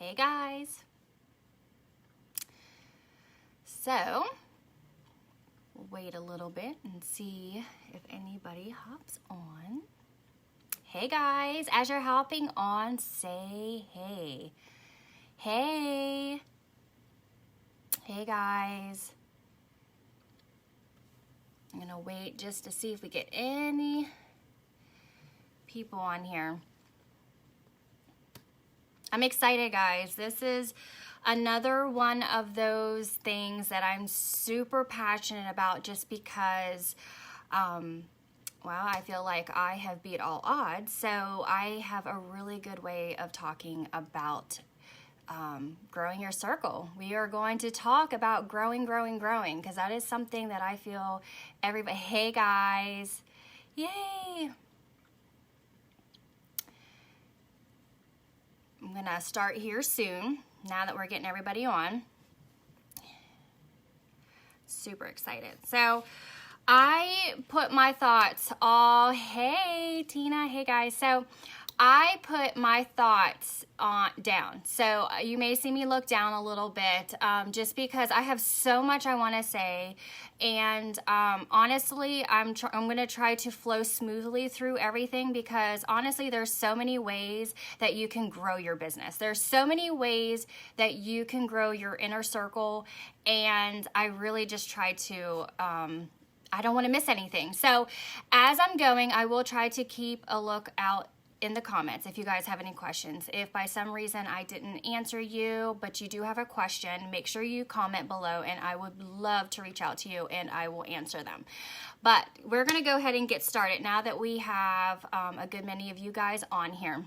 Hey guys. So, we'll wait a little bit and see if anybody hops on. Hey guys, as you're hopping on, say hey. Hey. Hey guys. I'm gonna wait just to see if we get any people on here. I'm excited, guys. This is another one of those things that I'm super passionate about just because, well, I feel like I have beat all odds. So I have a really good way of talking about growing your circle. We are going to talk about growing, because that is something that I feel everybody, hey guys, yay. I'm gonna start here soon, now that we're getting everybody on. Super excited. So I put my thoughts all, hey Tina, hey guys. So I put my thoughts down. So you may see me look down a little bit just because I have so much I want to say. And honestly, I'm going to try to flow smoothly through everything because honestly, there's so many ways that you can grow your business. There's so many ways that you can grow your inner circle. And I really just try to... I don't want to miss anything. So as I'm going, I will try to keep a lookout in the comments if you guys have any questions. If by some reason I didn't answer you, but you do have a question, make sure you comment below and I would love to reach out to you and I will answer them. But we're going to go ahead and get started now that we have a good many of you guys on here.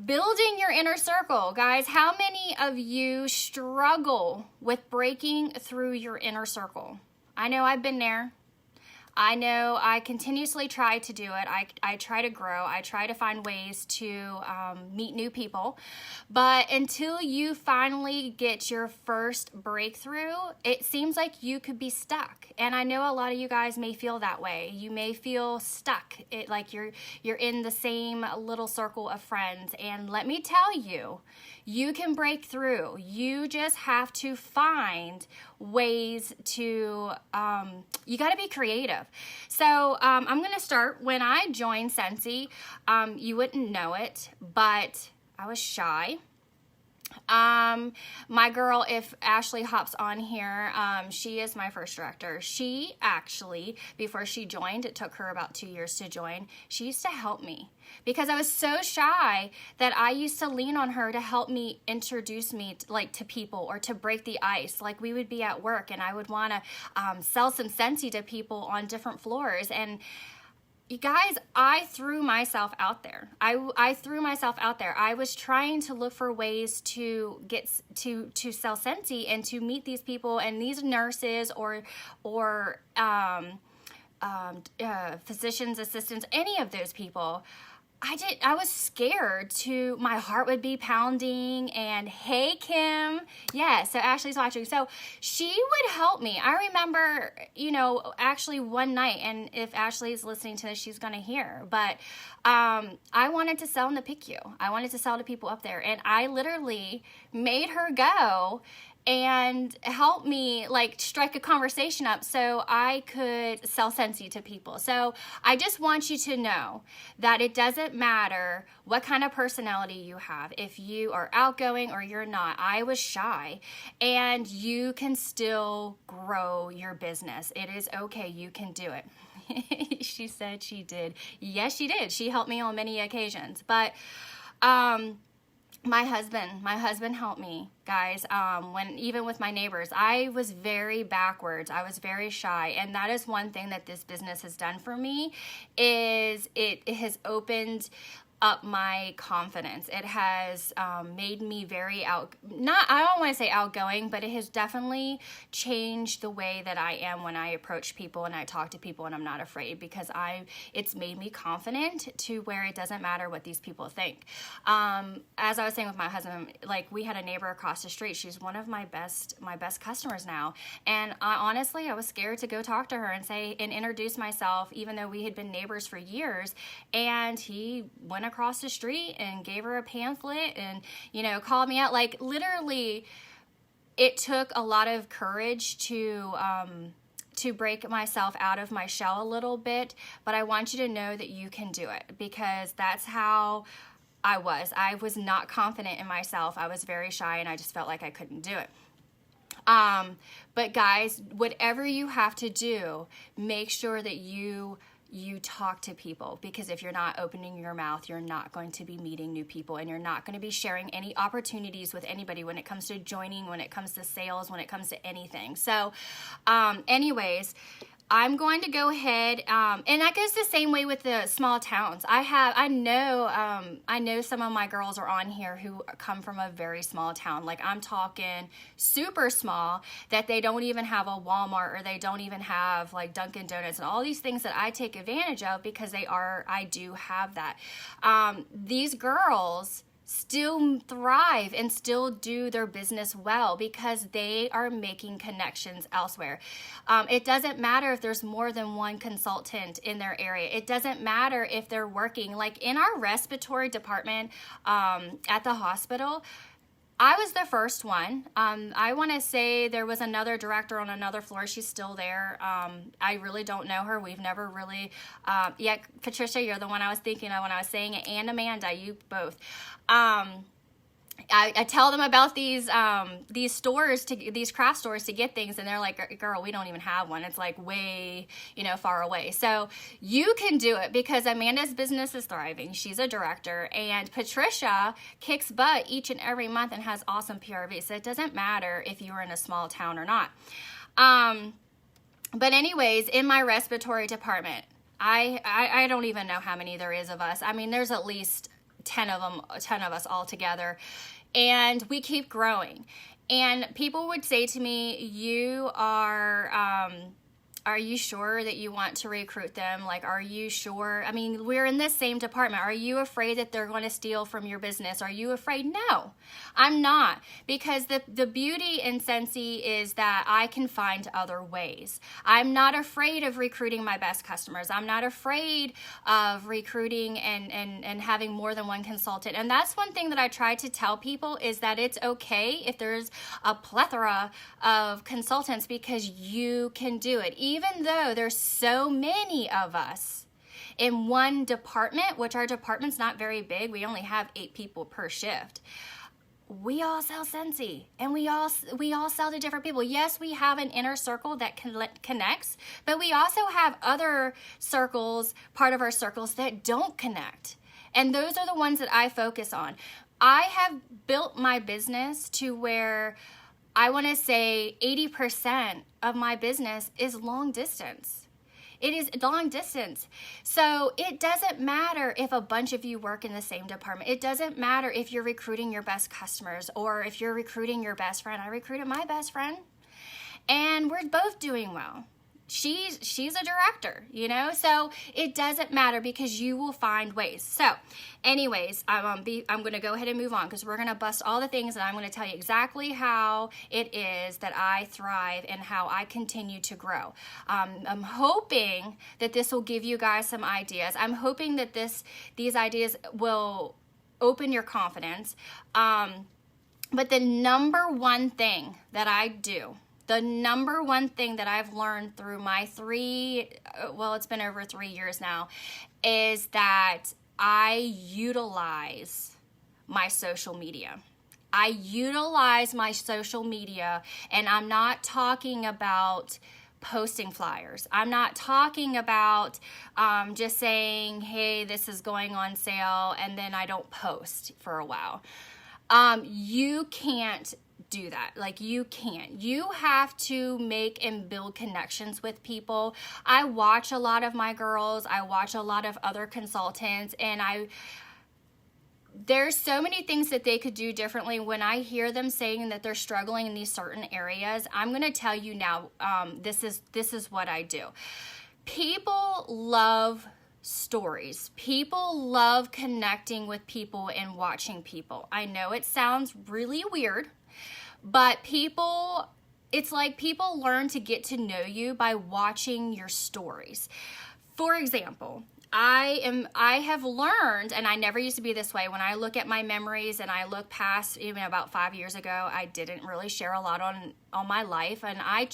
Building your inner circle. Guys, how many of you struggle with breaking through your inner circle? I know I've been there. I know I continuously try to do it. I try to grow. I try to find ways to meet new people. But until you finally get your first breakthrough, it seems like you could be stuck. And I know a lot of you guys may feel that way. You may feel stuck, like you're in the same little circle of friends. And let me tell you, you can break through. You just have to find ways to, you got to be creative. So I'm going to start. When I joined Scentsy, you wouldn't know it, but I was shy. My girl, if Ashley hops on here, she is my first director. She actually, before she joined, it took her about 2 years to join, she used to help me because I was so shy that I used to lean on her to help me introduce me to people or to break the ice. Like we would be at work and I would want to sell some Scentsy to people on different floors. And you guys, I threw myself out there. I threw myself out there. I was trying to look for ways to get to sell Scentsy and to meet these people and these nurses or physicians assistants, any of those people. I was scared my heart would be pounding and hey, Kim. Yeah, so Ashley's watching. So she would help me. I remember, actually one night, and if Ashley's listening to this, she's going to hear, but I wanted to sell in the PICU. I wanted to sell to people up there, and I literally made her go and help me strike a conversation up so I could sell Scentsy to people. So I just want you to know that it doesn't matter what kind of personality you have. If you are outgoing or you're not, I was shy, and you can still grow your business. It is okay. You can do it. She said she did. Yes, she did. She helped me on many occasions, but, my husband helped me, guys. Even with my neighbors, I was very backwards. I was very shy. And that is one thing that this business has done for me is it has opened up my confidence. It has made me very I don't want to say outgoing, but it has definitely changed the way that I am when I approach people and I talk to people and I'm not afraid because it's made me confident to where it doesn't matter what these people think. As I was saying with my husband, we had a neighbor across across the street. She's one of my best customers now. And honestly, I was scared to go talk to her and introduce myself, even though we had been neighbors for years. And he went across the street and gave her a pamphlet and, called me out. Like, literally, it took a lot of courage to break myself out of my shell a little bit, but I want you to know that you can do it, because that's how I was. I was not confident in myself. I was very shy, and I just felt like I couldn't do it. But guys, whatever you have to do, make sure that you talk to people, because if you're not opening your mouth, you're not going to be meeting new people, and you're not going to be sharing any opportunities with anybody when it comes to joining, when it comes to sales, when it comes to anything. So anyways, I'm going to go ahead, and that goes the same way with the small towns. I know some of my girls are on here who come from a very small town. Like, I'm talking super small, that they don't even have a Walmart, or they don't even have like Dunkin' Donuts and all these things that I take advantage of, because I do have that. These girls still thrive and still do their business well, because they are making connections elsewhere. It doesn't matter if there's more than one consultant in their area. It doesn't matter if they're working, like in our respiratory department at the hospital. I was the first one. I want to say there was another director on another floor. She's still there. I really don't know her. We've never really, Patricia, you're the one I was thinking of when I was saying it, and Amanda, you both. I tell them about these stores, these craft stores, to get things, and they're like, girl, we don't even have one. It's like way, far away. So you can do it, because Amanda's business is thriving. She's a director, and Patricia kicks butt each and every month and has awesome PRV. So it doesn't matter if you are in a small town or not. But anyways, in my respiratory department, I don't even know how many there is of us. I mean, there's at least 10 of us all together, and we keep growing. And people would say to me, are you sure that you want to recruit them? Like, are you sure? I mean, we're in this same department. Are you afraid that they're going to steal from your business? Are you afraid? No, I'm not, because the beauty in Scentsy is that I can find other ways. I'm not afraid of recruiting my best customers. I'm not afraid of recruiting and having more than one consultant. And that's one thing that I try to tell people, is that it's okay if there's a plethora of consultants, because you can do it. Even though there's so many of us in one department, which our department's not very big, we only have 8 people per shift. We all sell Scentsy, and we all sell to different people. Yes, we have an inner circle that connects, but we also have other circles, part of our circles, that don't connect. And those are the ones that I focus on. I have built my business to where I want to say 80% of my business is long distance. It is long distance. So it doesn't matter if a bunch of you work in the same department. It doesn't matter if you're recruiting your best customers, or if you're recruiting your best friend. I recruited my best friend, and we're both doing well. She's a director, so it doesn't matter, because you will find ways. So anyways, I'm going to go ahead and move on, because we're going to bust all the things, and I'm going to tell you exactly how it is that I thrive and how I continue to grow. I'm hoping that this will give you guys some ideas. I'm hoping that these ideas will open your confidence. But the number one thing that I do, the number one thing that I've learned through my it's been over 3 years now, is that I utilize my social media. I utilize my social media, and I'm not talking about posting flyers. I'm not talking about just saying, hey, this is going on sale, and then I don't post for a while. You can't do that. Like, you can't. You have to make and build connections with people. I watch a lot of my girls. I watch a lot of other consultants, and there's so many things that they could do differently. When I hear them saying that they're struggling in these certain areas, I'm going to tell you now, this is what I do. People love stories. People love connecting with people and watching people. I know it sounds really weird, But it's like people learn to get to know you by watching your stories. For example, I have learned, and I never used to be this way, when I look at my memories and I look past even about 5 years ago, I didn't really share a lot on my life, and I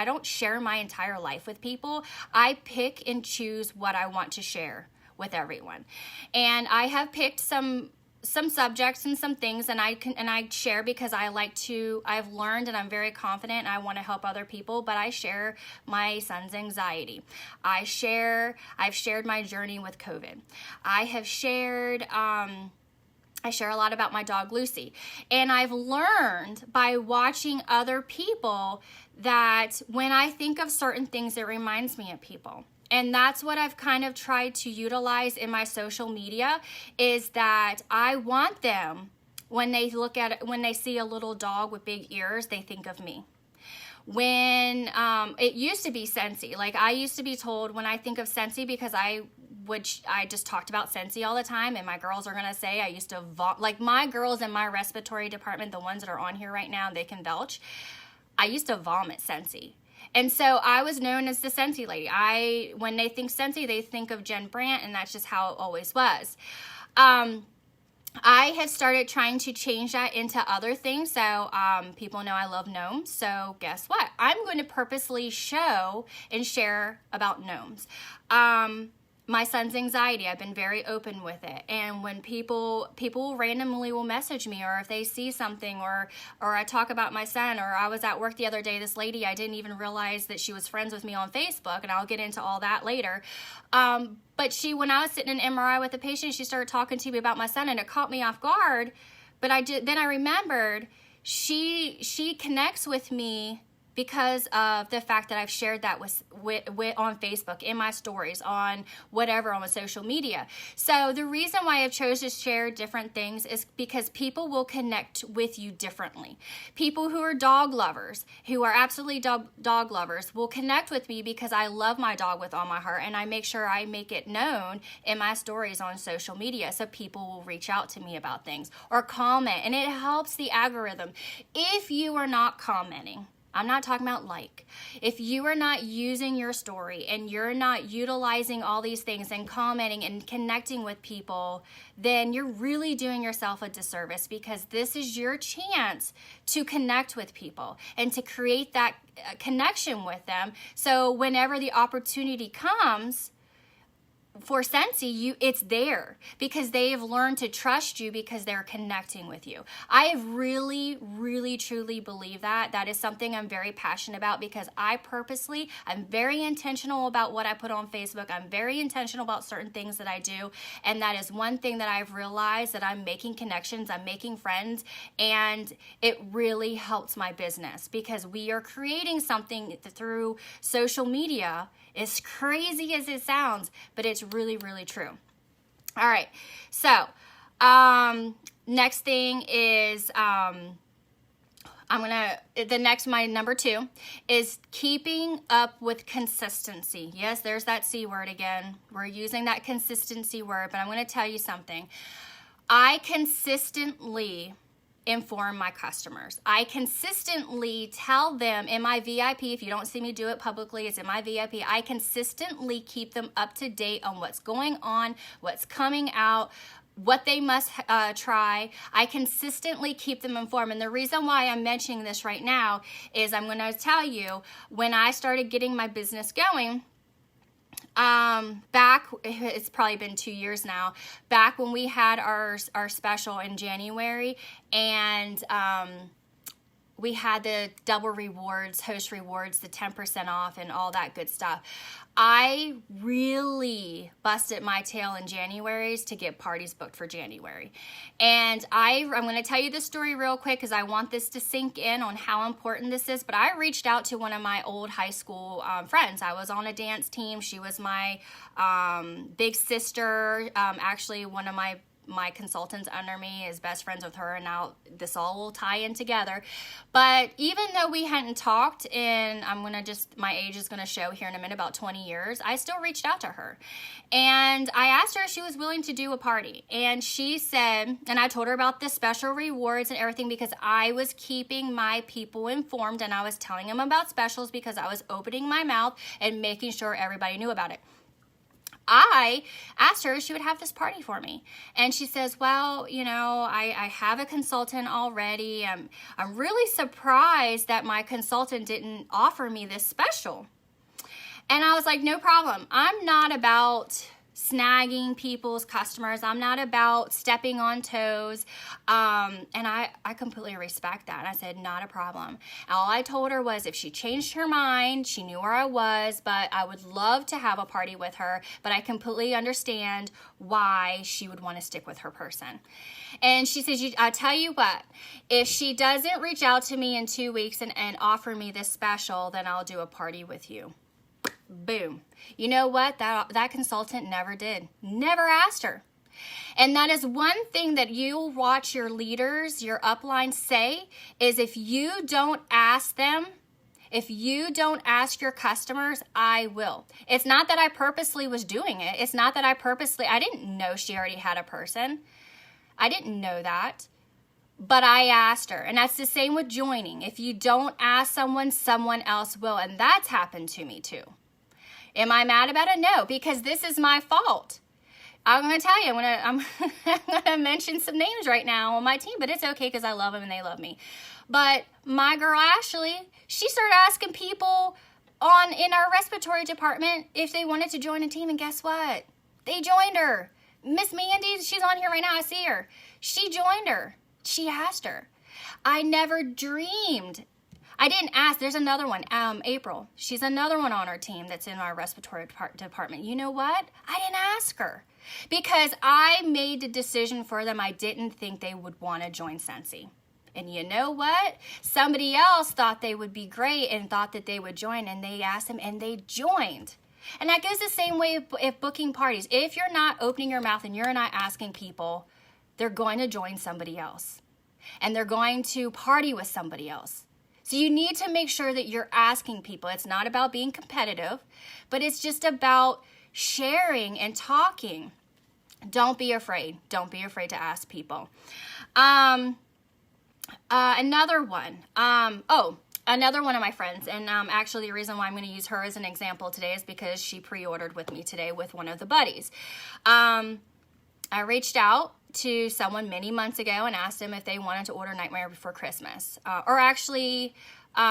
don't share my entire life with people. I pick and choose what I want to share with everyone. And I have picked some subjects and some things, and I share because I've learned and I'm very confident and I want to help other people, but I share my son's anxiety. I've shared my journey with COVID. I share a lot about my dog Lucy. And I've learned by watching other people that when I think of certain things, it reminds me of people. And that's what I've kind of tried to utilize in my social media, is that I want them, when they see a little dog with big ears, they think of me. When it used to be Scentsy, like I used to be told when I think of Scentsy, because I just talked about Scentsy all the time, and my girls are gonna say I used to like my girls in my respiratory department, the ones that are on here right now, they can vouch. I used to vomit Scentsy. And so I was known as the Scentsy lady. When they think Scentsy, they think of Jen Brandt, and that's just how it always was. I have started trying to change that into other things. So people know I love gnomes. So guess what? I'm going to purposely show and share about gnomes. My son's anxiety, I've been very open with it. And when people randomly will message me, or if they see something, or I talk about my son, or I was at work the other day, this lady, I didn't even realize that she was friends with me on Facebook, and I'll get into all that later. But when I was sitting in MRI with a patient, she started talking to me about my son, and it caught me off guard. But then I remembered she connects with me because of the fact that I've shared that with on Facebook, in my stories, on whatever, on social media. So the reason why I've chosen to share different things is because people will connect with you differently. People who are dog lovers, who are absolutely dog lovers, will connect with me because I love my dog with all my heart, and I make sure I make it known in my stories on social media, so people will reach out to me about things or comment, and it helps the algorithm. If you are not commenting, I'm not talking about if you are not using your story and you're not utilizing all these things and commenting and connecting with people, then you're really doing yourself a disservice, because this is your chance to connect with people and to create that connection with them. So whenever the opportunity comes for Scentsy, it's there because they've learned to trust you because they're connecting with you. I really, really, truly believe that. That is something I'm very passionate about, because I'm very intentional about what I put on Facebook. I'm very intentional about certain things that I do. And that is one thing that I've realized, that I'm making connections, I'm making friends, and it really helps my business because we are creating something through social media. As crazy as it sounds, but it's really, really true. All right. So, next thing is, my number 2 is keeping up with consistency. Yes, there's that C word again. We're using that consistency word, but I'm going to tell you something. I consistently inform my customers. I consistently tell them in my VIP, if you don't see me do it publicly, it's in my VIP, I consistently keep them up to date on what's going on, what's coming out, what they must try. I consistently keep them informed. And the reason why I'm mentioning this right now is I'm going to tell you, when I started getting my business going, back, it's probably been 2 years now, back when we had our special in January, and we had the double rewards, host rewards, the 10% off and all that good stuff. I really busted my tail in January's to get parties booked for January. And I'm going to tell you this story real quick because I want this to sink in on how important this is. But I reached out to one of my old high school friends. I was on a dance team. She was my big sister, actually one of my my consultants under me, is best friends with her, and now this all will tie in together. But even though we hadn't talked in, my age is gonna show here in a minute, about 20 years, I still reached out to her. And I asked her if she was willing to do a party. And she said, and I told her about the special rewards and everything, because I was keeping my people informed, and I was telling them about specials because I was opening my mouth and making sure everybody knew about it. I asked her if she would have this party for me. And she says, well, I have a consultant already. I'm really surprised that my consultant didn't offer me this special. And I was like, no problem. I'm not about snagging people's customers. I'm not about stepping on toes. And I completely respect that. And I said, not a problem. And all I told her was if she changed her mind, she knew where I was, but I would love to have a party with her. But I completely understand why she would want to stick with her person. And she says, I'll tell you what, if she doesn't reach out to me in 2 weeks and offer me this special, then I'll do a party with you. Boom. You know what? That consultant never did. Never asked her. And that is one thing that you'll watch your leaders, your upline say, is if you don't ask them, if you don't ask your customers, I will. It's not that I purposely was doing it. It's not that I didn't know she already had a person. I didn't know that. But I asked her. And that's the same with joining. If you don't ask someone, someone else will. And that's happened to me too. Am I mad about it? No, because this is my fault. I'm going to tell you, I'm going to mention some names right now on my team, but it's okay because I love them and they love me. But my girl Ashley, she started asking people in our respiratory department if they wanted to join a team, and guess what? They joined her. Miss Mandy, she's on here right now. I see her. She joined her. She asked her. I never dreamed. I didn't ask. There's another one, April. She's another one on our team that's in our respiratory department. You know what? I didn't ask her because I made the decision for them. I didn't think they would want to join Scentsy. And you know what? Somebody else thought they would be great and thought that they would join, and they asked them and they joined. And that goes the same way if booking parties. If you're not opening your mouth and you're not asking people, they're going to join somebody else. And they're going to party with somebody else. So you need to make sure that you're asking people. It's not about being competitive, but it's just about sharing and talking. Don't be afraid. Don't be afraid to ask people. Another one. Another one of my friends, and actually the reason why I'm going to use her as an example today is because she pre-ordered with me today with one of the buddies. I reached out to someone many months ago and asked them if they wanted to order Nightmare Before Christmas.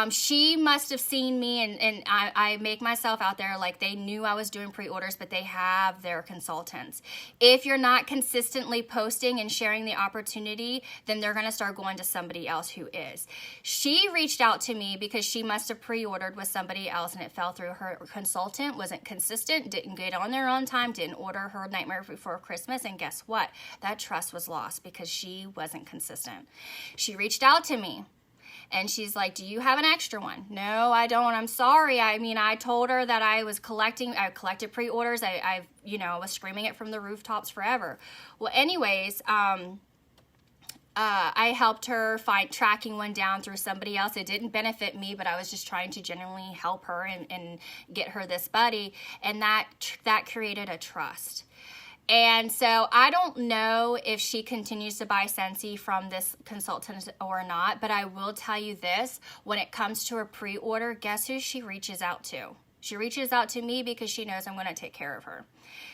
She must have seen me, and I make myself out there like they knew I was doing pre-orders, but they have their consultants. If you're not consistently posting and sharing the opportunity, then they're going to start going to somebody else who is. She reached out to me because she must have pre-ordered with somebody else and it fell through. Her consultant wasn't consistent, didn't get on there on time, didn't order her Nightmare Before Christmas, and guess what? That trust was lost because she wasn't consistent. She reached out to me. And she's like, do you have an extra one? No, I don't. I'm sorry. I told her that I collected pre-orders. I was screaming it from the rooftops forever. Well, anyways, I helped her find tracking one down through somebody else. It didn't benefit me, but I was just trying to genuinely help her and get her this buddy. And that created a trust. And so I don't know if she continues to buy Scentsy from this consultant or not, but I will tell you this, when it comes to a pre-order, guess who she reaches out to? She reaches out to me because she knows I'm going to take care of her.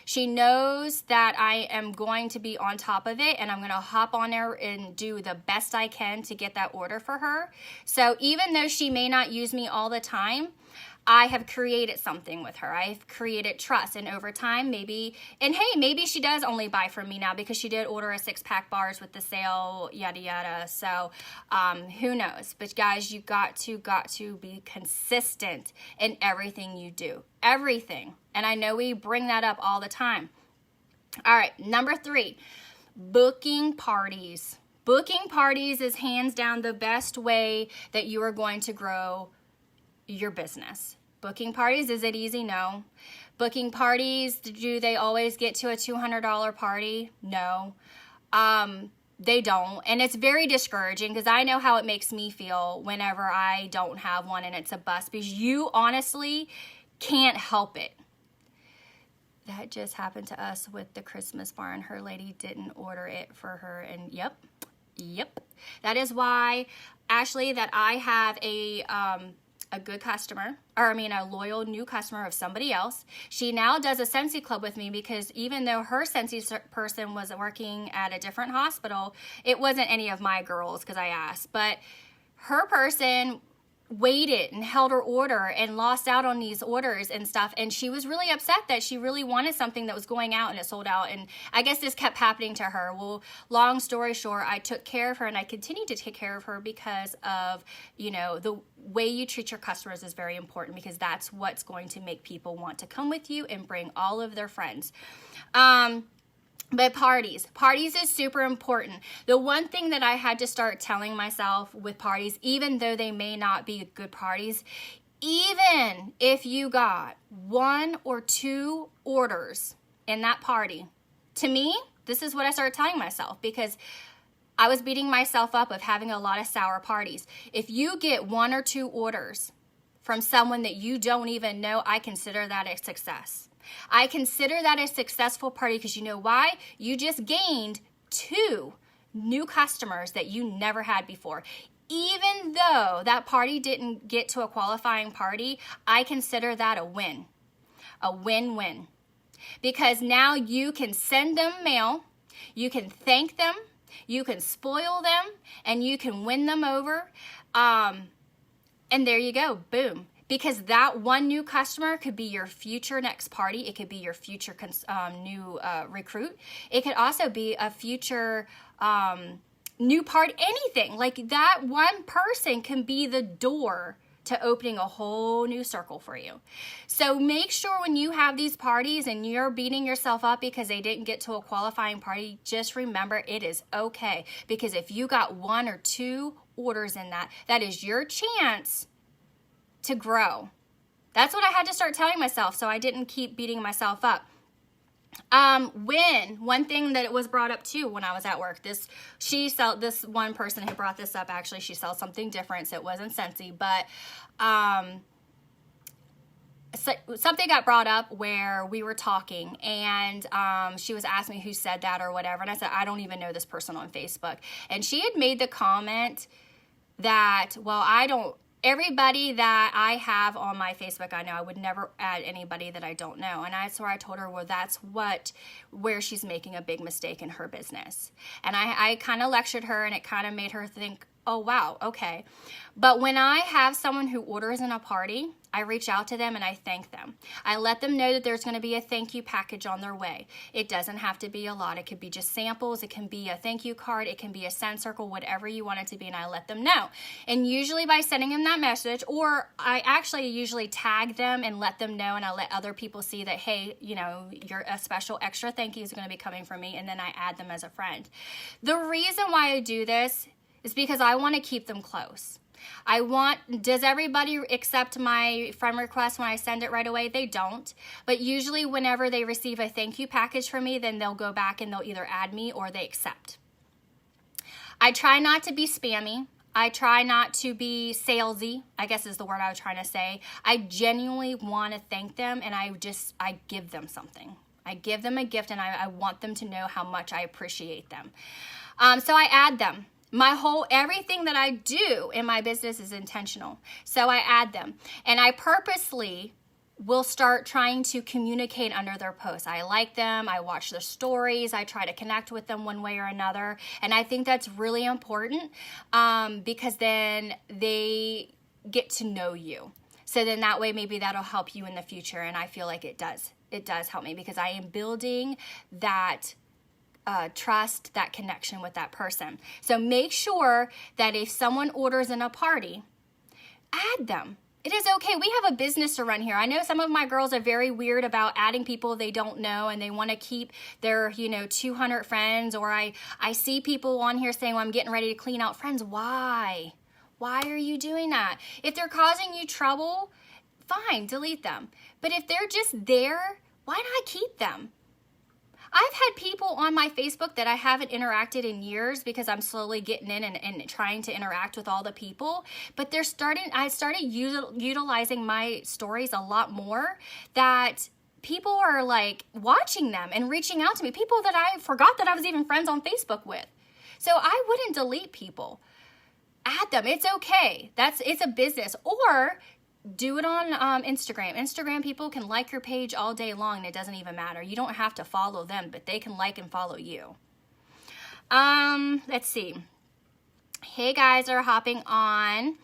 She knows that I am going to be on top of it, and I'm going to hop on there and do the best I can to get that order for her. So even though she may not use me all the time, I have created something with her. I've created trust, and over time, maybe she does only buy from me now because she did order a 6-pack bars with the sale, yada, yada. So who knows? But guys, you got to be consistent in everything you do. Everything. And I know we bring that up all the time. All right, number 3, booking parties. Booking parties is hands down the best way that you are going to grow your business. Booking parties, is it easy? No. Booking parties, do they always get to a $200 party? No. They don't. And it's very discouraging because I know how it makes me feel whenever I don't have one and it's a bust, because you honestly can't help it. That just happened to us with the Christmas barn. Her lady didn't order it for her. And yep. That is why, Ashley, that I have a good customer, or I mean a loyal new customer of somebody else. She now does a Scentsy club with me, because even though her Scentsy person was working at a different hospital, it wasn't any of my girls because I asked, but her person waited and held her order and lost out on these orders and stuff, and she was really upset that she really wanted something that was going out and it sold out. And I guess this kept happening to her. Well, long story short, I took care of her, and I continue to take care of her because of, you know, the way you treat your customers is very important, because that's what's going to make people want to come with you and bring all of their friends. But parties is super important. The one thing that I had to start telling myself with parties, even though they may not be good parties, even if you got 1 or 2 orders in that party, to me, this is what I started telling myself, because I was beating myself up of having a lot of sour parties. If you get 1 or 2 orders from someone that you don't even know, I consider that a success. I consider that a successful party, because you know why? You just gained 2 new customers that you never had before. Even though that party didn't get to a qualifying party, I consider that a win. A win-win. Because now you can send them mail, you can thank them, you can spoil them, and you can win them over. And there you go, boom. Because that one new customer could be your future next party. It could be your future new recruit. It could also be a future new party, anything. Like that one person can be the door to opening a whole new circle for you. So make sure when you have these parties and you're beating yourself up because they didn't get to a qualifying party, just remember it is okay. Because if you got 1 or 2 orders in that, that is your chance to grow. That's what I had to start telling myself, so I didn't keep beating myself up. One thing that it was brought up too when I was at work, this one person who brought this up, actually she sells something different, so it wasn't Scentsy, but something got brought up where we were talking, and she was asking me who said that or whatever, and I said, I don't even know this person on Facebook. And she had made the comment that, well, everybody that I have on my Facebook, I know I would never add anybody that I don't know. And that's where I told her, well, that's where she's making a big mistake in her business. And I kind of lectured her, and it kind of made her think, oh, wow, okay. But when I have someone who orders in a party, I reach out to them and I thank them. I let them know that there's going to be a thank you package on their way. It doesn't have to be a lot. It could be just samples. It can be a thank you card. It can be a send circle, whatever you want it to be, and I let them know. And usually by sending them that message, or I actually usually tag them and let them know, and I let other people see that, hey, you know, a special extra thank you is going to be coming from me, and then I add them as a friend. The reason why I do this is because I want to keep them close. Does everybody accept my friend request when I send it right away? They don't. But usually whenever they receive a thank you package from me, then they'll go back and they'll either add me or they accept. I try not to be spammy. I try not to be salesy, I guess is the word I was trying to say. I genuinely want to thank them, and I give them something. I give them a gift, and I want them to know how much I appreciate them. So I add them. Everything that I do in my business is intentional. So I add them, and I purposely will start trying to communicate under their posts. I like them. I watch their stories. I try to connect with them one way or another. And I think that's really important because then they get to know you. So then that way, maybe that'll help you in the future. And I feel like it does. It does help me because I am building that trust, that connection with that person. So make sure that if someone orders in a party, add them. It is okay. We have a business to run here. I know some of my girls are very weird about adding people they don't know, and they want to keep their, 200 friends, or I see people on here saying, well, I'm getting ready to clean out friends. Why? Why are you doing that? If they're causing you trouble, fine, delete them. But if they're just there, why not keep them? I've had people on my Facebook that I haven't interacted in years because I'm slowly getting in and trying to interact with all the people. But I started utilizing my stories a lot more, that people are like watching them and reaching out to me. People that I forgot that I was even friends on Facebook with. So I wouldn't delete people. Add them. It's okay. It's a business. Or do it on Instagram. Instagram people can like your page all day long and it doesn't even matter. You don't have to follow them, but they can like and follow you. Let's see. Hey guys are hopping on.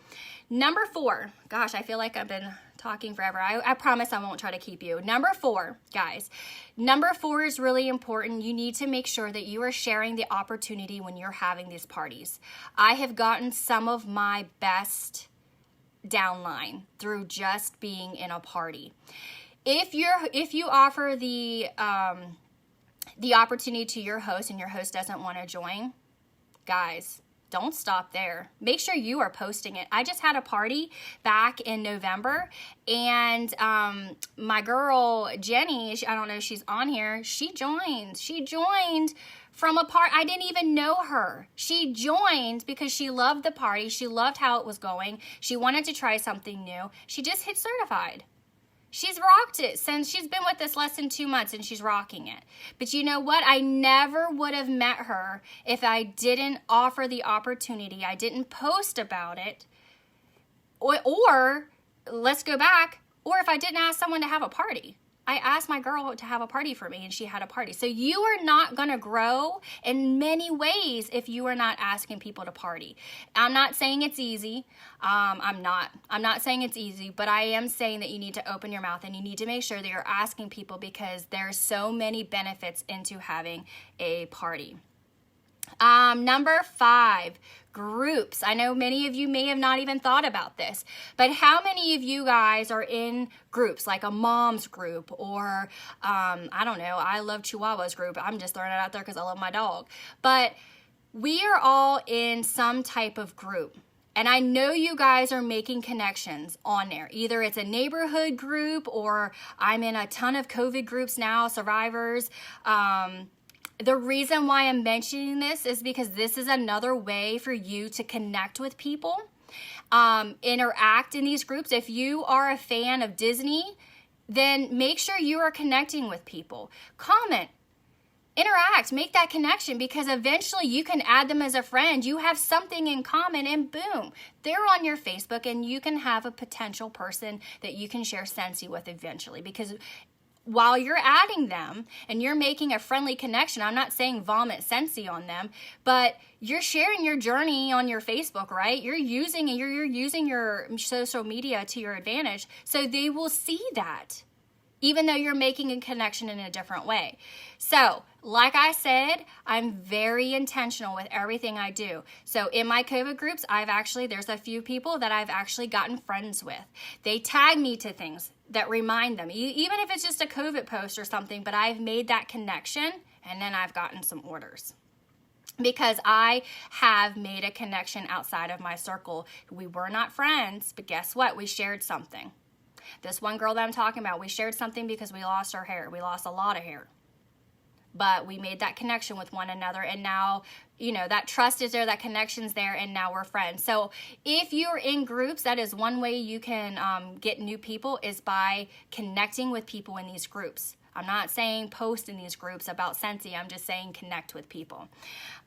Number 4. Gosh, I feel like I've been talking forever. I promise I won't try to keep you. Number 4, guys. Number 4 is really important. You need to make sure that you are sharing the opportunity when you're having these parties. I have gotten some of my best downline through just being in a party. If you offer the opportunity to your host and your host doesn't want to join, guys, don't stop there. Make sure you are posting it. I just had a party back in November, and my girl Jenny, I don't know if she's on here, she joined from a part. I didn't even know her. She joined because she loved the party. She loved how it was going. She wanted to try something new. She just hit certified. She's rocked it since she's been with us less than 2 months, and she's rocking it. But you know what? I never would have met her if I didn't offer the opportunity. I didn't post about it. Or let's go back, or if I didn't ask someone to have a party. I asked my girl to have a party for me, and she had a party. So you are not going to grow in many ways if you are not asking people to party. I'm not saying it's easy. I'm not saying it's easy, but I am saying that you need to open your mouth and you need to make sure that you're asking people, because there's so many benefits into having a party. Number 5, groups. I know many of you may have not even thought about this, but how many of you guys are in groups, like a mom's group, or I don't know, I love Chihuahuas group. I'm just throwing it out there because I love my dog. But we are all in some type of group. And I know you guys are making connections on there. Either it's a neighborhood group, or I'm in a ton of COVID groups now, survivors. The reason why I'm mentioning this is because this is another way for you to connect with people, interact in these groups. If you are a fan of Disney, then make sure you are connecting with people. Comment, interact, make that connection, because eventually you can add them as a friend. You have something in common, and boom, they're on your Facebook, and you can have a potential person that you can share Scentsy with eventually. Because while you're adding them and you're making a friendly connection, I'm not saying vomit Scentsy on them, but you're sharing your journey on your Facebook, right? You're using your social media to your advantage, so they will see that, even though you're making a connection in a different way. So, like I said, I'm very intentional with everything I do. So in my COVID groups, there's a few people that I've actually gotten friends with. They tag me to things that remind them, even if it's just a COVID post or something, but I've made that connection, and then I've gotten some orders. Because I have made a connection outside of my circle. We were not friends, but guess what? We shared something. This one girl that I'm talking about, we shared something because we lost our hair. We lost a lot of hair. But we made that connection with one another, and now, that trust is there, that connection's there, and now we're friends. So if you're in groups, that is one way you can get new people, is by connecting with people in these groups. I'm not saying post in these groups about Scentsy. I'm just saying connect with people.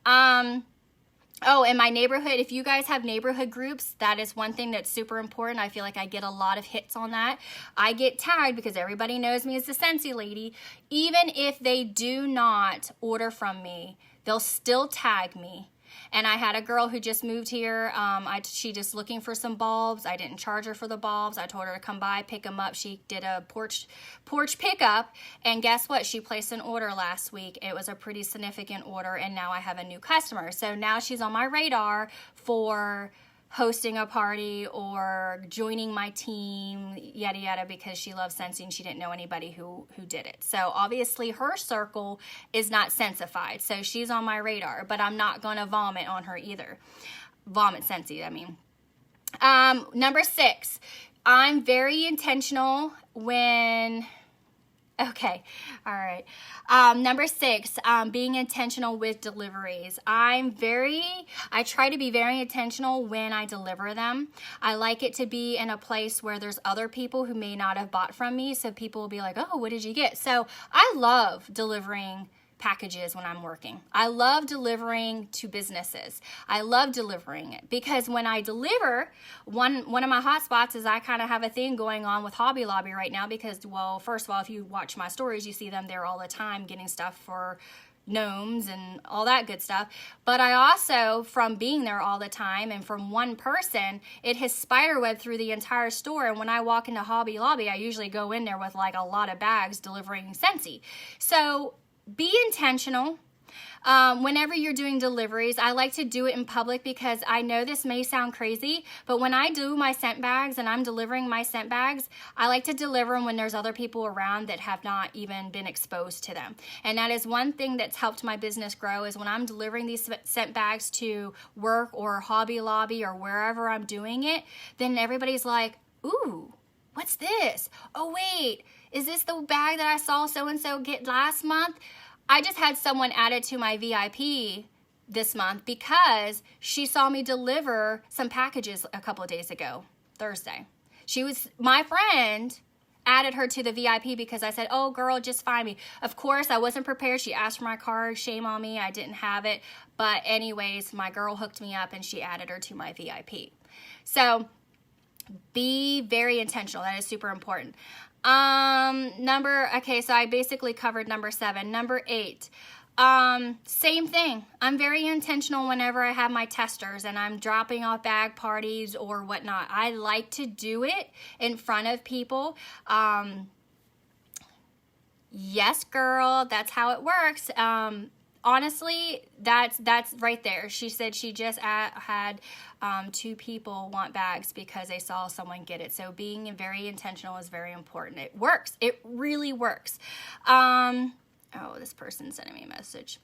In my neighborhood, if you guys have neighborhood groups, that is one thing that's super important. I feel like I get a lot of hits on that. I get tagged because everybody knows me as the Scentsy lady. Even if they do not order from me, they'll still tag me. And I had a girl who just moved here. She just looking for some bulbs. I didn't charge her for the bulbs. I told her to come by, pick them up. She did a porch pickup, and guess what? She placed an order last week. It was a pretty significant order, and now I have a new customer. So now she's on my radar for hosting a party or joining my team, yada yada, because she loves Scentsy and she didn't know anybody who did it. So obviously her circle is not Scentsyfied, so she's on my radar, but I'm not going to vomit on her either. Vomit Scentsy, I mean. Number 6, I'm very intentional when Okay. All right. Number 6, being intentional with deliveries. I try to be very intentional when I deliver them. I like it to be in a place where there's other people who may not have bought from me. So people will be like, oh, what did you get? So I love delivering packages when I'm working. I love delivering to businesses. I love delivering it because when I deliver, one of my hot spots is I kind of have a thing going on with Hobby Lobby right now because, well, first of all, if you watch my stories, you see them there all the time getting stuff for gnomes and all that good stuff. But I also, from being there all the time and from one person, it has spiderwebbed through the entire store. And when I walk into Hobby Lobby, I usually go in there with like a lot of bags delivering Scentsy. So be intentional. Whenever you're doing deliveries, I like to do it in public because I know this may sound crazy, but when I do my scent bags and I'm delivering my scent bags, I like to deliver them when there's other people around that have not even been exposed to them. And that is one thing that's helped my business grow is when I'm delivering these scent bags to work or Hobby Lobby or wherever I'm doing it, then everybody's like, ooh, what's this? Oh, wait, is this the bag that I saw so-and-so get last month? I just had someone add it to my VIP this month because she saw me deliver some packages a couple of days ago, Thursday. My friend added her to the VIP because I said, oh, girl, just find me. Of course, I wasn't prepared. She asked for my card. Shame on me. I didn't have it. But anyways, my girl hooked me up and she added her to my VIP. So be very intentional. That is super important. So I basically covered number 7. Number 8, same thing. I'm very intentional whenever I have my testers and I'm dropping off bag parties or whatnot. I like to do it in front of people. Yes, girl, that's how it works. Honestly, that's right there. She said she just had 2 people want bags because they saw someone get it. So being very intentional is very important. It works. It really works. Oh, this person's sending me a message.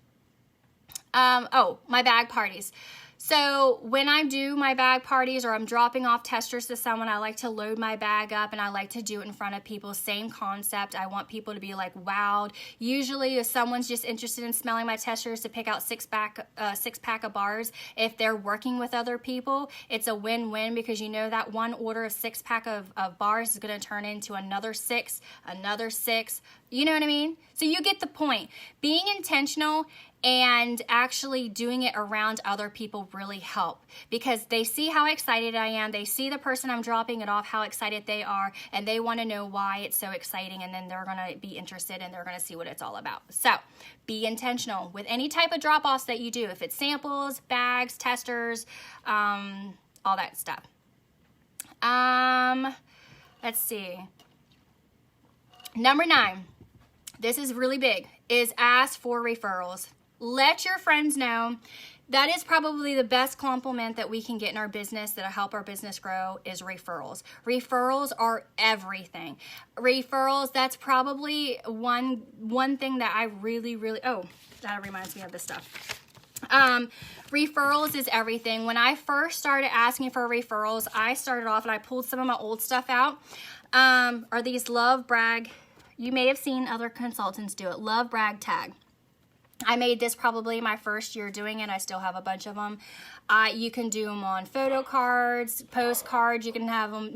My bag parties. So when I do my bag parties or I'm dropping off testers to someone, I like to load my bag up and I like to do it in front of people. Same concept. I want people to be like wowed. Usually if someone's just interested in smelling my testers to pick out 6-pack of bars, if they're working with other people, it's a win-win because you know that one order of 6-pack of bars is going to turn into another 6. You know what I mean? So you get the point. Being intentional and actually doing it around other people really help because they see how excited I am. They see the person I'm dropping it off, how excited they are, and they want to know why it's so exciting, and then they're going to be interested and they're going to see what it's all about. So be intentional with any type of drop-offs that you do. If it's samples, bags, testers, all that stuff. Let's see. Number 9, this is really big, is ask for referrals. Let your friends know. That is probably the best compliment that we can get in our business that'll help our business grow is referrals. Referrals are everything. Referrals, that's probably one thing that I really, that reminds me of this stuff. Referrals is everything. When I first started asking for referrals, I started off and I pulled some of my old stuff out. Are these Love Brag? You may have seen other consultants do it. Love Brag Tag. I made this probably my first year doing it. I still have a bunch of them. You can do them on photo cards, postcards. You can have them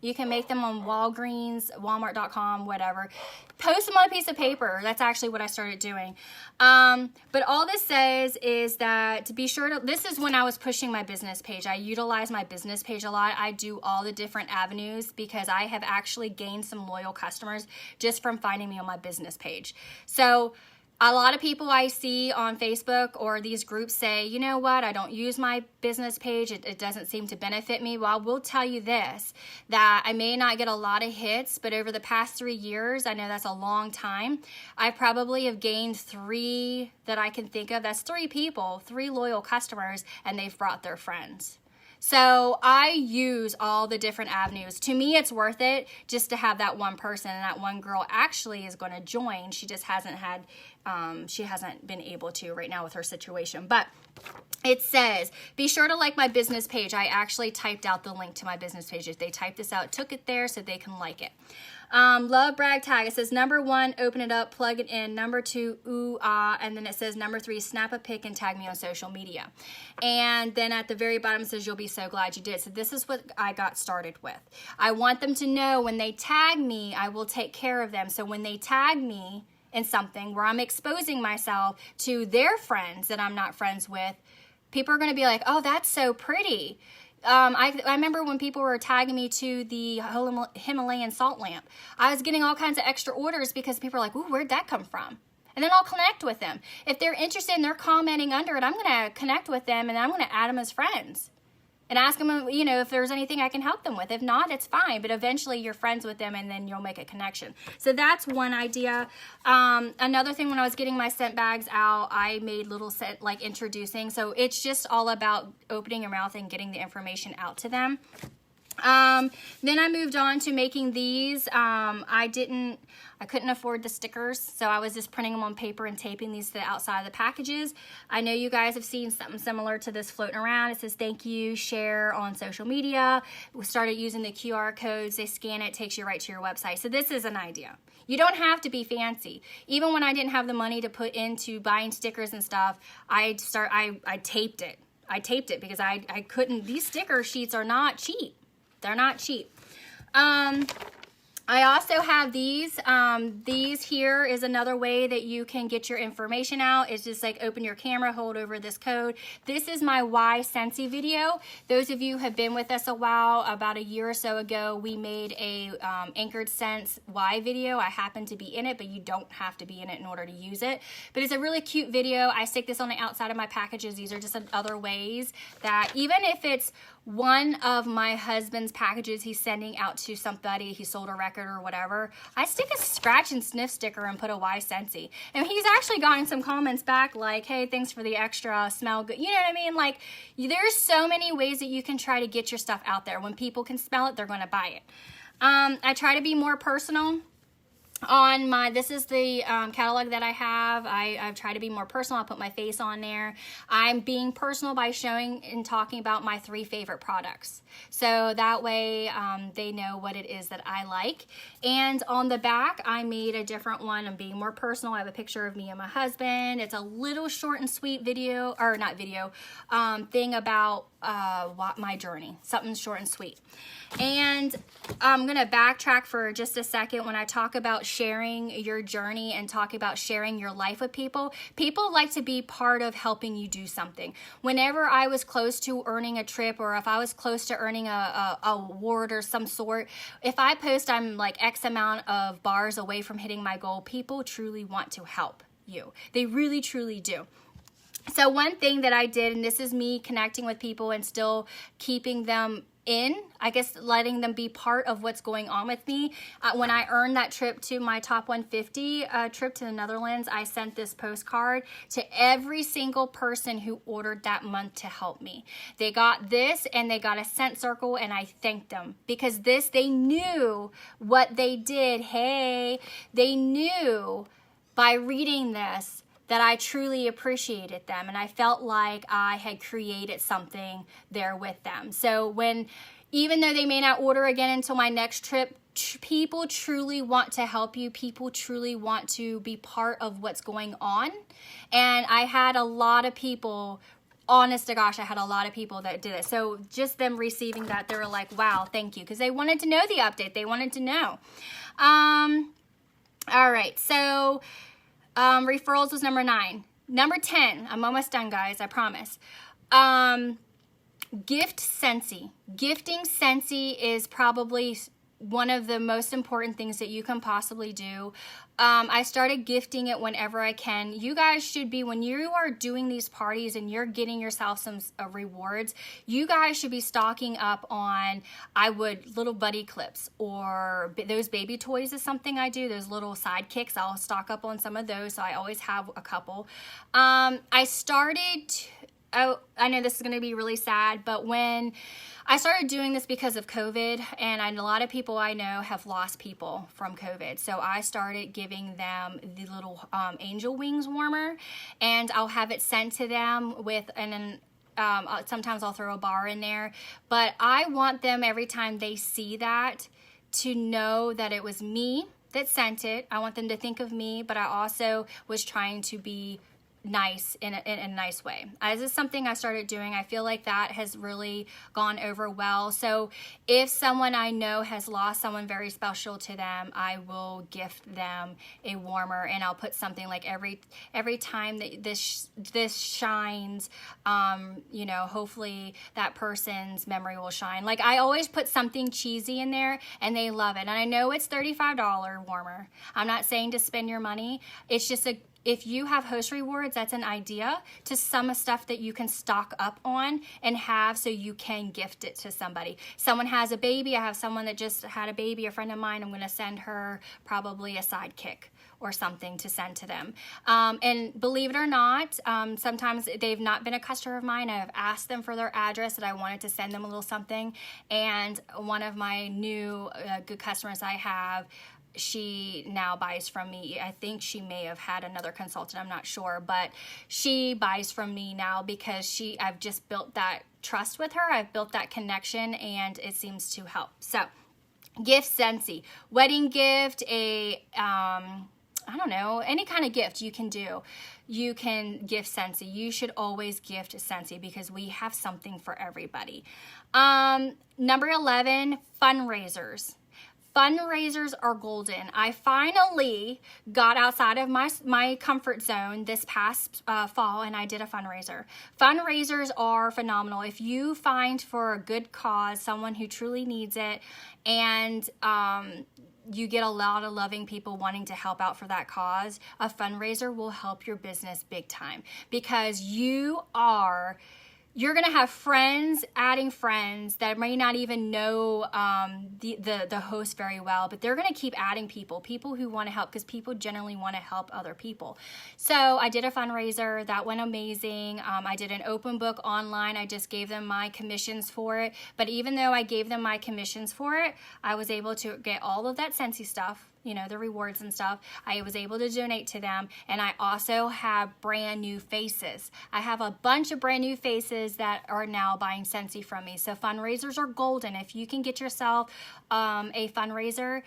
you can make them on Walgreens, Walmart.com, whatever. Post them on a piece of paper. That's actually what I started doing. But all this says is that to be sure to, this is when I was pushing my business page. I utilize my business page a lot. I do all the different avenues because I have actually gained some loyal customers just from finding me on my business page. So a lot of people I see on Facebook or these groups say, you know what, I don't use my business page. It doesn't seem to benefit me. Well, I will tell you this, that I may not get a lot of hits, but over the past 3 years, I know that's a long time, I probably have gained 3 that I can think of. That's 3 people, 3 loyal customers, and they've brought their friends. So I use all the different avenues. To me, it's worth it just to have that one person, and that one girl actually is going to join. She just hasn't been able to right now with her situation. But It says, be sure to like my business page. I actually typed out the link to my business page. If they typed this out, took it there so they can like it. Love brag tag. It says number 1, open it up, plug it in. Number 2, ooh, ah. And then it says number 3, snap a pic and tag me on social media. And then at the very bottom it says, you'll be so glad you did. So this is what I got started with. I want them to know when they tag me, I will take care of them. So when they tag me in something where I'm exposing myself to their friends that I'm not friends with, people are going to be like, oh, that's so pretty. I remember when people were tagging me to the Himalayan salt lamp. I was getting all kinds of extra orders because people are like, ooh, where'd that come from? And then I'll connect with them. If they're interested and they're commenting under it, I'm going to connect with them and I'm going to add them as friends. And ask them, you know, if there's anything I can help them with. If not, it's fine. But eventually you're friends with them and then you'll make a connection. So that's one idea. Another thing, when I was getting my scent bags out, I made little scent, like introducing. So it's just all about opening your mouth and getting the information out to them. Then I moved on to making these. I couldn't afford the stickers, so I was just printing them on paper and taping these to the outside of the packages. I know you guys have seen something similar to this floating around. It says thank you, share on social media. We started using the QR codes. They scan it, takes you right to your website. So this is an idea. You don't have to be fancy. Even when I didn't have the money to put into buying stickers and stuff, I taped it. I taped it because I couldn't. These sticker sheets are not cheap. They're not cheap. I also have these. These here is another way that you can get your information out. It's just like open your camera, hold over this code. This is my Why Scentsy video. Those of you who have been with us a while, about a year or so ago, we made a Anchored Scents Why video. I happen to be in it, but you don't have to be in it in order to use it. But it's a really cute video. I stick this on the outside of my packages. These are just other ways that even if it's one of my husband's packages he's sending out to somebody, he sold a record or whatever, I stick a scratch and sniff sticker and put a Why Scentsy. And he's actually gotten some comments back like, hey, thanks for the extra, smell good. You know what I mean? Like, there's so many ways that you can try to get your stuff out there. When people can smell it, they're going to buy it. I try to be more personal. On my, this is the catalog that I have. I've tried to be more personal. I put my face on there. I'm being personal by showing and talking about my 3 favorite products. So that way they know what it is that I like. And on the back, I made a different one. I'm being more personal. I have a picture of me and my husband. It's a little short and sweet video, or not video, thing about my journey. Something short and sweet. And I'm going to backtrack for just a second. When I talk about sharing your journey and talk about sharing your life with people, people like to be part of helping you do something. Whenever I was close to earning a trip, or if I was close to earning a award or some sort, if I post I'm like X amount of bars away from hitting my goal, people truly want to help you. They really, truly do. So one thing that I did, and this is me connecting with people and still keeping them in, I guess letting them be part of what's going on with me. When I earned that trip to my top 150 trip to the Netherlands, I sent this postcard to every single person who ordered that month to help me. They got this and they got a scent circle, and I thanked them because this, they knew what they did. Hey, they knew by reading this that I truly appreciated them, and I felt like I had created something there with them. So even though they may not order again until my next trip, people truly want to help you. People truly want to be part of what's going on. And I had a lot of people, honest to gosh, I had a lot of people that did it. So just them receiving that, they were like, wow, thank you. Because they wanted to know the update. They wanted to know. All right, so referrals was number 9. Number 10, I'm almost done, guys, I promise. Gift Scentsy. Gifting Scentsy is probably one of the most important things that you can possibly do. I started gifting it whenever I can. You guys should be, when you are doing these parties and you're getting yourself some rewards, you guys should be stocking up on, little buddy clips, or those baby toys is something I do. Those little sidekicks, I'll stock up on some of those, so I always have a couple. I know this is going to be really sad, but when I started doing this because of COVID, and a lot of people I know have lost people from COVID, so I started giving them the little angel wings warmer, and I'll have it sent to them with Sometimes I'll throw a bar in there, but I want them every time they see that to know that it was me that sent it. I want them to think of me, but I also was trying to be nice in a nice way. This is something I started doing. I feel like that has really gone over well. So if someone I know has lost someone very special to them, I will gift them a warmer, and I'll put something like every time that this shines, you know, hopefully that person's memory will shine. Like, I always put something cheesy in there, and they love it. And I know it's $35 warmer. I'm not saying to spend your money. It's just if you have host rewards, that's an idea to some stuff that you can stock up on and have so you can gift it to somebody. Someone has a baby. I have someone that just had a baby, a friend of mine. I'm going to send her probably a sidekick or something to send to them. And believe it or not, sometimes they've not been a customer of mine. I've asked them for their address that I wanted to send them a little something. And one of my new good customers I have, she now buys from me. I think she may have had another consultant, I'm not sure, but she buys from me now because I've just built that trust with her. I've built that connection, and it seems to help. So, gift Scentsy, wedding gift, I don't know, any kind of gift you can do. You can gift Scentsy. You should always gift Scentsy because we have something for everybody. Number 11, fundraisers. Fundraisers are golden. I finally got outside of my comfort zone this past fall, and I did a fundraiser. Fundraisers are phenomenal. If you find for a good cause, someone who truly needs it, and you get a lot of loving people wanting to help out for that cause, a fundraiser will help your business big time, because you're going to have friends adding friends that may not even know the host very well, but they're going to keep adding people who want to help, because people generally want to help other people. So I did a fundraiser. That went amazing. I did an open book online. I just gave them my commissions for it. But even though I gave them my commissions for it, I was able to get all of that Scentsy stuff, you know, the rewards and stuff. I was able to donate to them, and I also have brand new faces. I have a bunch of brand new faces that are now buying Scentsy from me. So fundraisers are golden. If you can get yourself a fundraiser,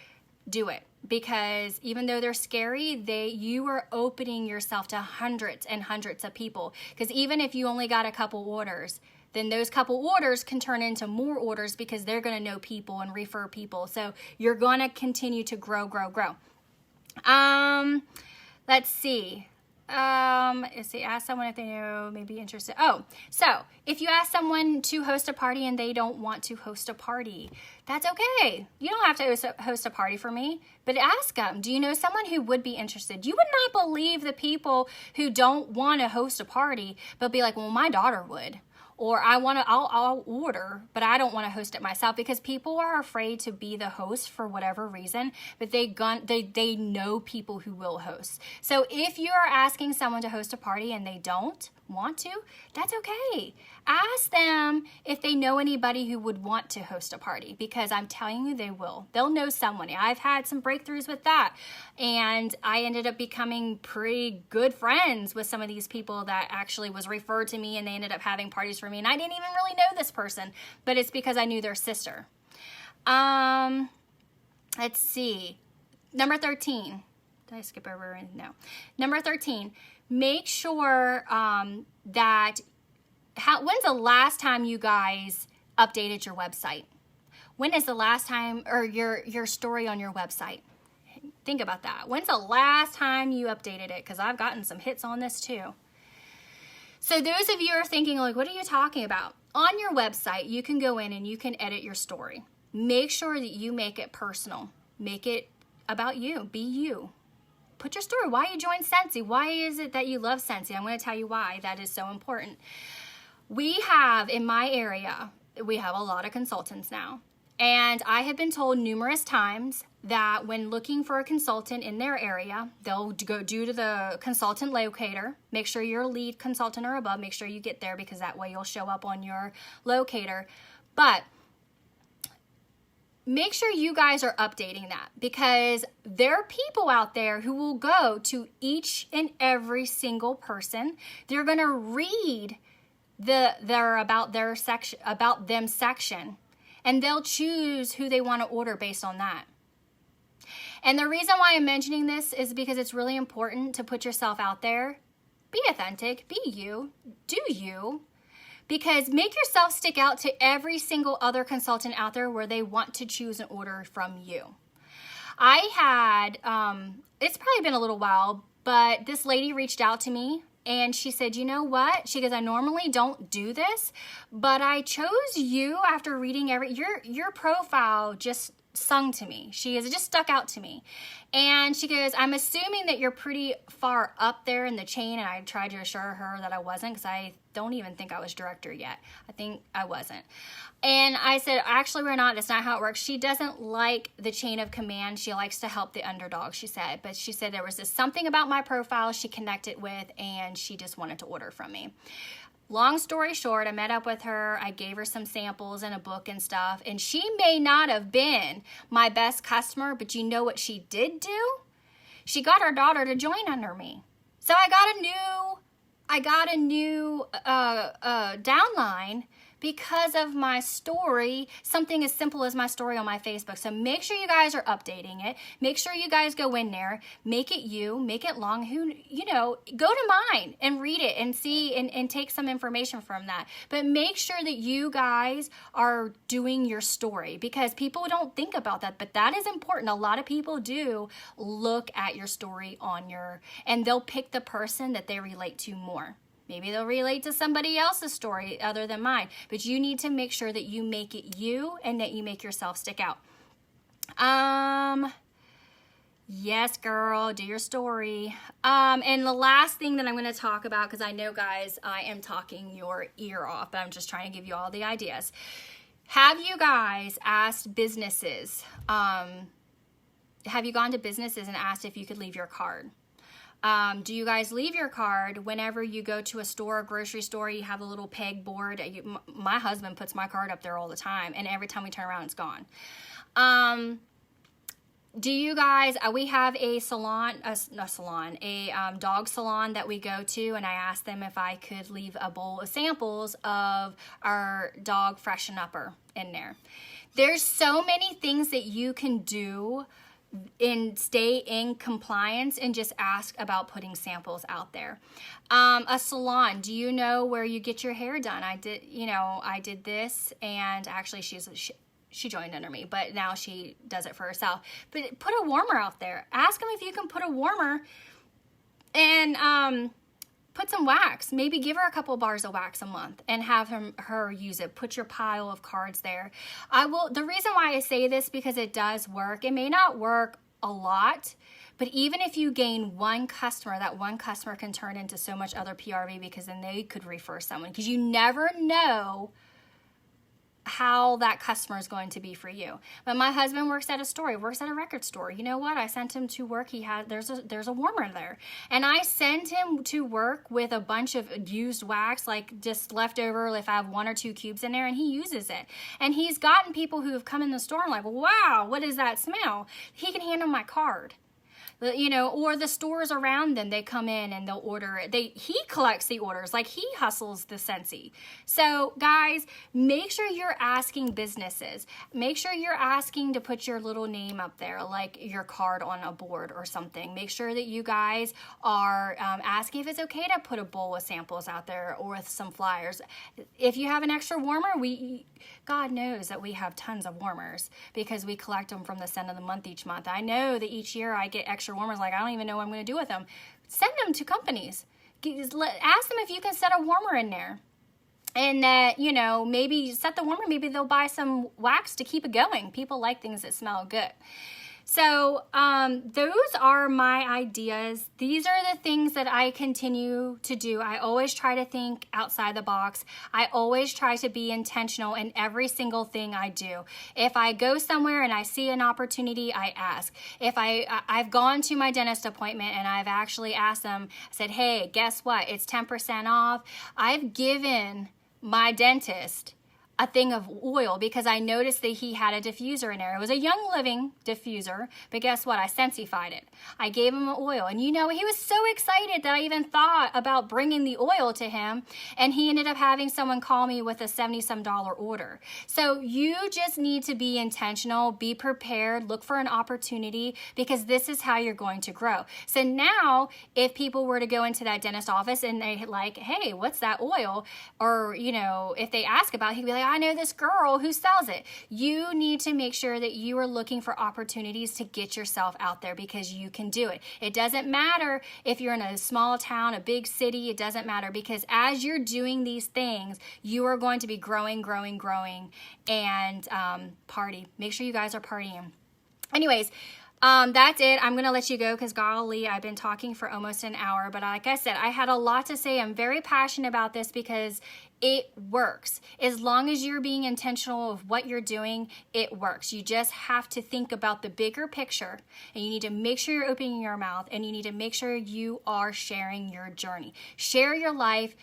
do it, because even though they're scary, you are opening yourself to hundreds and hundreds of people. Because even if you only got a couple orders, then those couple orders can turn into more orders, because they're going to know people and refer people. So you're going to continue to grow. Let's see. Ask someone if they know, may be interested. Oh, so if you ask someone to host a party and they don't want to host a party, that's okay. You don't have to host a party for me, but ask them, do you know someone who would be interested? You would not believe the people who don't want to host a party, but be like, well, my daughter would. Or I'll order, but I don't want to host it myself, because people are afraid to be the host for whatever reason, but they know people who will host. So if you are asking someone to host a party and they don't want to, that's okay. Ask them if they know anybody who would want to host a party, because I'm telling you they will. They'll know someone. I've had some breakthroughs with that, and I ended up becoming pretty good friends with some of these people that actually was referred to me, and they ended up having parties for me, and I didn't even really know this person, but it's because I knew their sister. Let's see. Number 13. Did I skip over anything? No. Number 13. Make sure when's the last time you guys updated your website? When is the last time, or your story on your website? Think about that. When's the last time you updated it? Because I've gotten some hits on this too. So those of you are thinking, like, what are you talking about? On your website, you can go in and you can edit your story. Make sure that you make it personal. Make it about you. Be you. Put your story. Why you joined Scentsy? Why is it that you love Scentsy? I'm going to tell you why that is so important. We have, in my area, we have a lot of consultants now. And I have been told numerous times that when looking for a consultant in their area, they'll go due to the consultant locator. Make sure you're a lead consultant or above. Make sure you get there, because that way you'll show up on your locator. But make sure you guys are updating that, because there are people out there who will go to each and every single person. They're going to read their about them section, and they'll choose who they want to order based on that. And the reason why I'm mentioning this is because it's really important to put yourself out there. Be authentic, be you, do you. Because make yourself stick out to every single other consultant out there where they want to choose an order from you. I had, it's probably been a little while, but this lady reached out to me and she said, you know what? She goes, I normally don't do this, but I chose you after reading your profile just sung to me. She goes, it just stuck out to me. And she goes, I'm assuming that you're pretty far up there in the chain. And I tried to assure her that I wasn't, because I don't even think I was director yet. I think I wasn't. And I said, actually, we're not. That's not how it works. She doesn't like the chain of command. She likes to help the underdog, she said. But she said there was just something about my profile she connected with, and she just wanted to order from me. Long story short, I met up with her. I gave her some samples and a book and stuff. And she may not have been my best customer, but you know what she did do? She got her daughter to join under me. So I got a new downline because of my story, something as simple as my story on my Facebook. So make sure you guys are updating it. Make sure you guys go in there, make it you, make it long. Go to mine and read it and see and take some information from that. But make sure that you guys are doing your story, because people don't think about that, but that is important. A lot of people do look at your story and they'll pick the person that they relate to more. Maybe they'll relate to somebody else's story other than mine. But you need to make sure that you make it you and that you make yourself stick out. Yes, girl, do your story. And the last thing that I'm going to talk about, because I know, guys, I am talking your ear off, but I'm just trying to give you all the ideas. Have you guys asked businesses, have you gone to businesses and asked if you could leave your card? Do you guys leave your card whenever you go to a store, a grocery store? You have a little peg board. My husband puts my card up there all the time, and every time we turn around, it's gone. Do you guys, we have a dog salon that we go to, and I asked them if I could leave a bowl of samples of our dog freshen upper in there. There's so many things that you can do and stay in compliance and just ask about putting samples out there. A salon, do you know where you get your hair done? I did this, and actually she joined under me, but now she does it for herself. But put a warmer out there. Ask them if you can put a warmer and put some wax. Maybe give her a couple bars of wax a month and have her use it. Put your pile of cards there. The reason why I say this, because it does work. It may not work a lot, but even if you gain one customer, that one customer can turn into so much other PRV, because then they could refer someone, because you never know how that customer is going to be for you. But my husband works at a record store. You know what? I sent him to work. There's a warmer there. And I send him to work with a bunch of used wax, like just leftover, if I have 1 or 2 cubes in there, and he uses it. And he's gotten people who have come in the store and like, wow, what is that smell? He can hand them my card. Or the stores around them, they come in and they'll order it. He collects the orders, like he hustles the Scentsy. So guys, make sure you're asking businesses. Make sure you're asking to put your little name up there, like your card on a board or something. Make sure that you guys are asking if it's okay to put a bowl of samples out there or with some flyers. If you have an extra warmer, God knows that we have tons of warmers, because we collect them from the end of the month each month. I know that each year I get extra warmers, like I don't even know what I'm going to do with them. Send them to companies. Ask them if you can set a warmer in there. And that, maybe set the warmer, maybe they'll buy some wax to keep it going. People like things that smell good. So those are my ideas. These are the things that I continue to do. I always try to think outside the box. I always try to be intentional in every single thing I do. If I go somewhere and I see an opportunity, I ask. If I've gone to my dentist appointment and I've actually asked them, I said, hey, guess what? It's 10% off. I've given my dentist a thing of oil because I noticed that he had a diffuser in there. It was a Young Living diffuser, but guess what? I Scentsified it. I gave him an oil, and you know, he was so excited that I even thought about bringing the oil to him, and he ended up having someone call me with a $70-some order. So you just need to be intentional, be prepared, look for an opportunity, because this is how you're going to grow. So now, if people were to go into that dentist office and they like, hey, what's that oil? Or, you know, if they ask about it, he'd be like, I know this girl who sells it. You need to make sure that you are looking for opportunities to get yourself out there, because you can do it. It doesn't matter if you're in a small town, a big city, it doesn't matter, because as you're doing these things, you are going to be growing, and party. Make sure you guys are partying. Anyways, that's it. I'm going to let you go because golly, I've been talking for almost an hour. But like I said, I had a lot to say. I'm very passionate about this because it works. As long as you're being intentional of what you're doing, it works. You just have to think about the bigger picture, and you need to make sure you're opening your mouth, and you need to make sure you are sharing your journey. Share your life.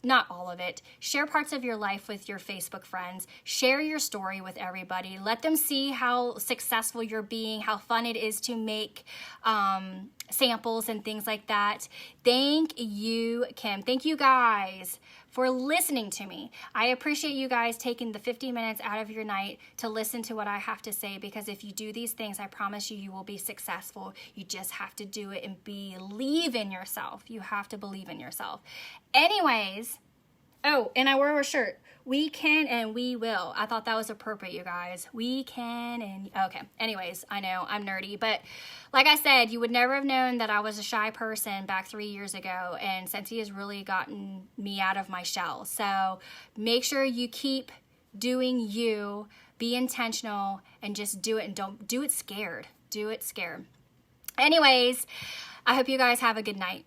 Not all of it. Share parts of your life with your Facebook friends. Share your story with everybody. Let them see how successful you're being, how fun it is to make samples and things like that. Thank you, Kim. Thank you guys for listening to me. I appreciate you guys taking the 50 minutes out of your night to listen to what I have to say, because if you do these things, I promise you, you will be successful. You just have to do it and believe in yourself. You have to believe in yourself. Anyways, oh, and I wore a shirt. We can and we will. I thought that was appropriate, you guys. We can and... Okay. Anyways, I know I'm nerdy, but like I said, you would never have known that I was a shy person back 3 years ago, and Scentsy has really gotten me out of my shell. So make sure you keep doing you, be intentional, and just do it, and don't do it scared. Do it scared. Anyways, I hope you guys have a good night.